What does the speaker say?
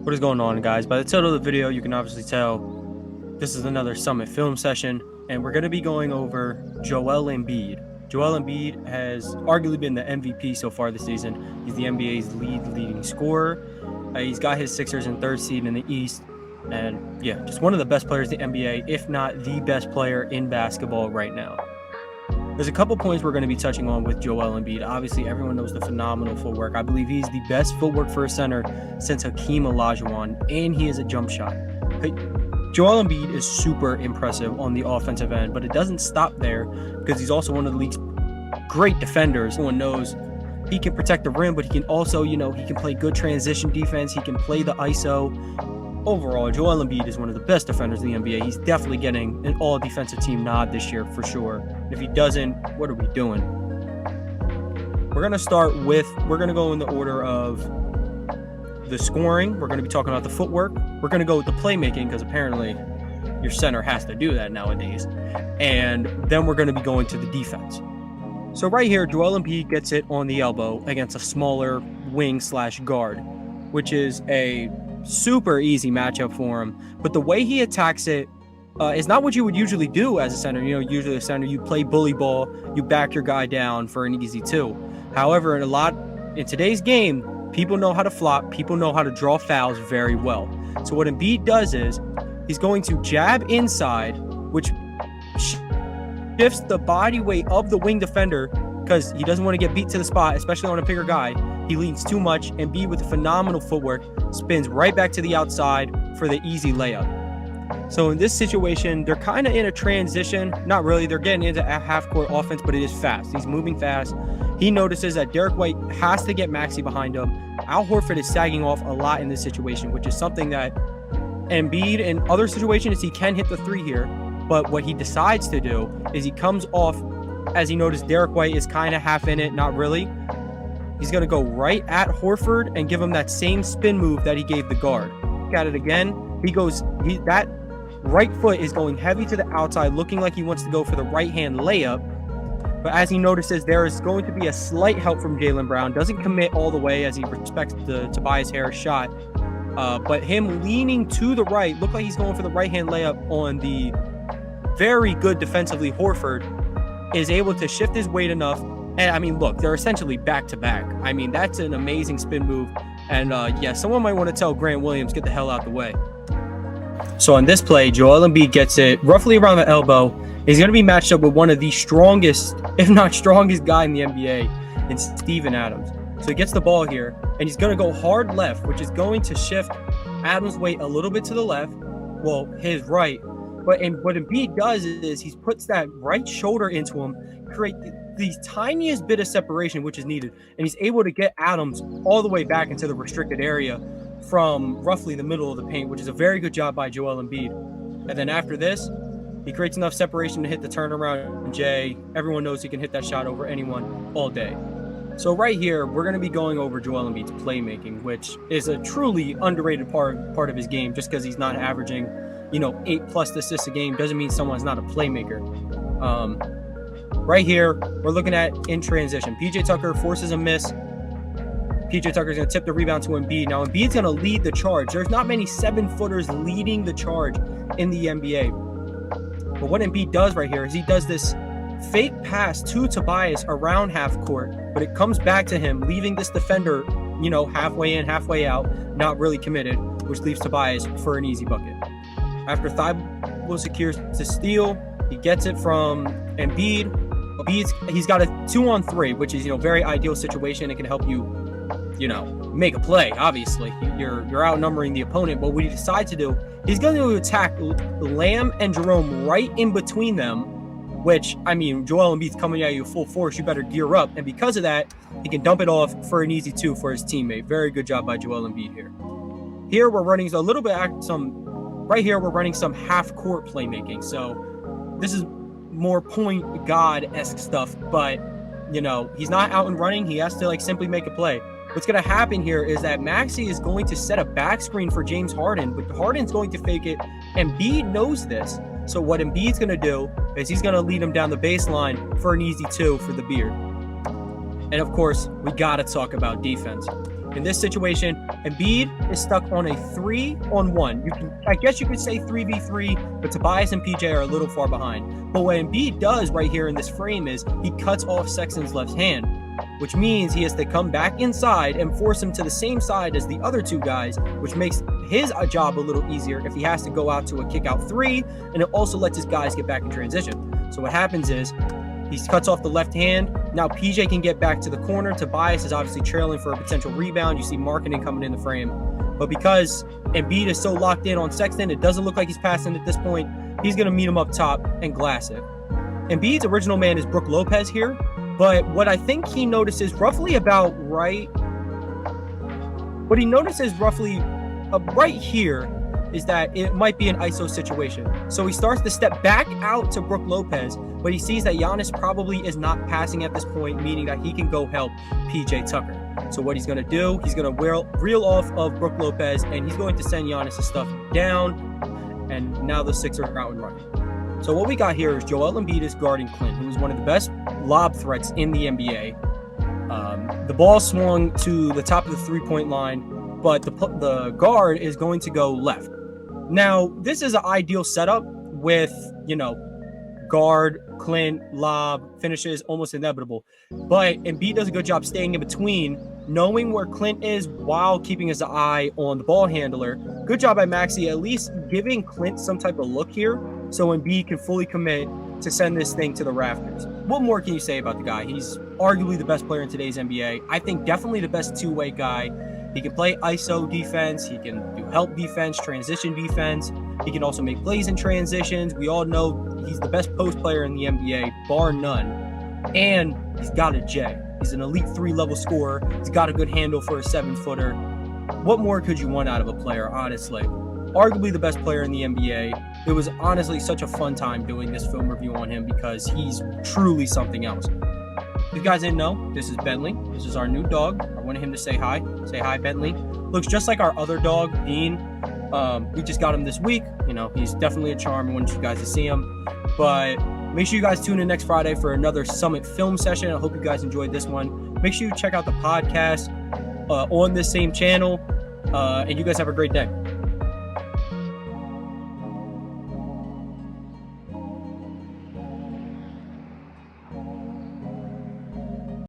What is going on, guys? By the title of the video, you can obviously tell this is another Summit film session, and we're going to be going over Joel Embiid. Joel Embiid has arguably been the MVP so far this season. He's the NBA's leading scorer. He's got his Sixers in third seed in the East, and yeah, just one of the best players in the NBA, if not the best player in basketball right now. There's a couple points we're going to be touching on with Joel Embiid. Obviously, everyone knows the phenomenal footwork. I believe he's the best footwork for a center since Hakeem Olajuwon, and he is a jump shot. Joel Embiid is super impressive on the offensive end, but it doesn't stop there because he's also one of the league's great defenders. Everyone knows he can protect the rim, but he can also, he can play good transition defense. He can play the ISO. Overall, Joel Embiid is one of the best defenders in the NBA. He's definitely getting an all-defensive team nod this year for sure. And if he doesn't, what are we doing? We're going to go in the order of the scoring. We're going to be talking about the footwork. We're going to go with the playmaking because apparently your center has to do that nowadays. And then we're going to be going to the defense. So right here, Joel Embiid gets it on the elbow against a smaller wing/guard, which is a super easy matchup for him, but the way he attacks it is not what you would usually do as a center. Usually a center, you play bully ball, you back your guy down for an easy two. However, in today's game, people know how to flop, people know how to draw fouls very well. So what Embiid does is he's going to jab inside, which shifts the body weight of the wing defender because he doesn't want to get beat to the spot, especially on a bigger guy. He leans too much. Embiid with a phenomenal footwork spins right back to the outside for the easy layup. So in this situation, they're kind of in a transition. Not really. They're getting into a half-court offense, but it is fast. He's moving fast. He notices that Derek White has to get Maxey behind him. Al Horford is sagging off a lot in this situation, which is something that Embiid in other situations, he can hit the three here. But what he decides to do is he comes off as he noticed Derek White is kind of half in it, not really. He's going to go right at Horford and give him that same spin move that he gave the guard. Look at it again. That right foot is going heavy to the outside, looking like he wants to go for the right-hand layup. But as he notices, there is going to be a slight help from Jaylen Brown. Doesn't commit all the way as he respects the Tobias Harris shot. But him leaning to the right, looked like he's going for the right-hand layup on the very good defensively Horford, is able to shift his weight enough. And look, they're essentially back-to-back. That's an amazing spin move. And someone might want to tell Grant Williams, get the hell out the way. So on this play, Joel Embiid gets it roughly around the elbow. He's going to be matched up with one of the strongest, if not strongest guy in the NBA, in Steven Adams. So he gets the ball here, and he's going to go hard left, which is going to shift Adams' weight a little bit to the left. Well, his right. But what Embiid does is he puts that right shoulder into him, create the tiniest bit of separation which is needed, and he's able to get Adams all the way back into the restricted area from roughly the middle of the paint, which is a very good job by Joel Embiid. And then after this, he creates enough separation to hit the turnaround J. Everyone knows he can hit that shot over anyone all day. So right here, we're going to be going over Joel Embiid's playmaking, which is a truly underrated part of his game. Just because he's not averaging 8+ assists a game doesn't mean someone's not a playmaker. Right here, we're looking at in transition. PJ Tucker forces a miss. PJ Tucker's going to tip the rebound to Embiid. Now, Embiid's going to lead the charge. There's not many 7-footers leading the charge in the NBA. But what Embiid does right here is he does this fake pass to Tobias around half court, but it comes back to him, leaving this defender, halfway in, halfway out, not really committed, which leaves Tobias for an easy bucket. After Thibault secures the steal, he gets it from Embiid. He's got a 2-on-3, which is, very ideal situation. It can help you, make a play. Obviously, you're outnumbering the opponent. But what he decides to do, he's going to attack Lamb and Jerome right in between them, which, Joel Embiid's coming at you full force. You better gear up. And because of that, he can dump it off for an easy 2 for his teammate. Very good job by Joel Embiid here. Here we're running right here we're running some half-court playmaking. So this is more point guard-esque stuff, but he's not out and running. He has to simply make a play. What's going to happen here is that Maxey is going to set a back screen for James Harden, but Harden's going to fake it. Embiid knows this. So what Embiid's going to do is he's going to lead him down the baseline for an easy 2 for the beard. And of course, we got to talk about defense. In this situation, Embiid is stuck on a 3-on-1. I guess you could say 3v3, but Tobias and PJ are a little far behind. But what Embiid does right here in this frame is he cuts off Sexton's left hand, which means he has to come back inside and force him to the same side as the other two guys, which makes his job a little easier if he has to go out to a kick out three, and it also lets his guys get back in transition. So what happens is he cuts off the left hand. Now PJ can get back to the corner. Tobias is obviously trailing for a potential rebound. You see Markkanen coming in the frame. But because Embiid is so locked in on Sexton, it doesn't look like he's passing at this point. He's going to meet him up top and glass it. Embiid's original man is Brook Lopez here. But what I think he notices roughly about right here is that it might be an ISO situation. So he starts to step back out to Brook Lopez, but he sees that Giannis probably is not passing at this point, meaning that he can go help PJ Tucker. So what he's going to do, he's going to reel off of Brook Lopez, and he's going to send Giannis' stuff down, and now the Sixers are out and running. So what we got here is Joel Embiid is guarding Clint, who is one of the best lob threats in the NBA. The ball swung to the top of the three-point line, but the guard is going to go left. Now, this is an ideal setup with, guard, Clint, lob, finishes, almost inevitable. But Embiid does a good job staying in between, knowing where Clint is while keeping his eye on the ball handler. Good job by Maxey, at least giving Clint some type of look here so Embiid can fully commit to send this thing to the rafters. What more can you say about the guy? He's arguably the best player in today's NBA. I think definitely the best two-way guy. He can play ISO defense. He can do help defense, transition defense. He can also make plays in transitions. We all know he's the best post player in the NBA, bar none. And he's got a J. He's an elite 3-level scorer. He's got a good handle for a 7-footer. What more could you want out of a player, honestly? Arguably the best player in the NBA. It was honestly such a fun time doing this film review on him because he's truly something else. If you guys didn't know, this is Bentley. This is our new dog. I wanted him to say hi. Say hi, Bentley. Looks just like our other dog, Dean. We just got him this week. He's definitely a charm. I wanted you guys to see him. But make sure you guys tune in next Friday for another Summit film session. I hope you guys enjoyed this one. Make sure you check out the podcast on this same channel. And you guys have a great day.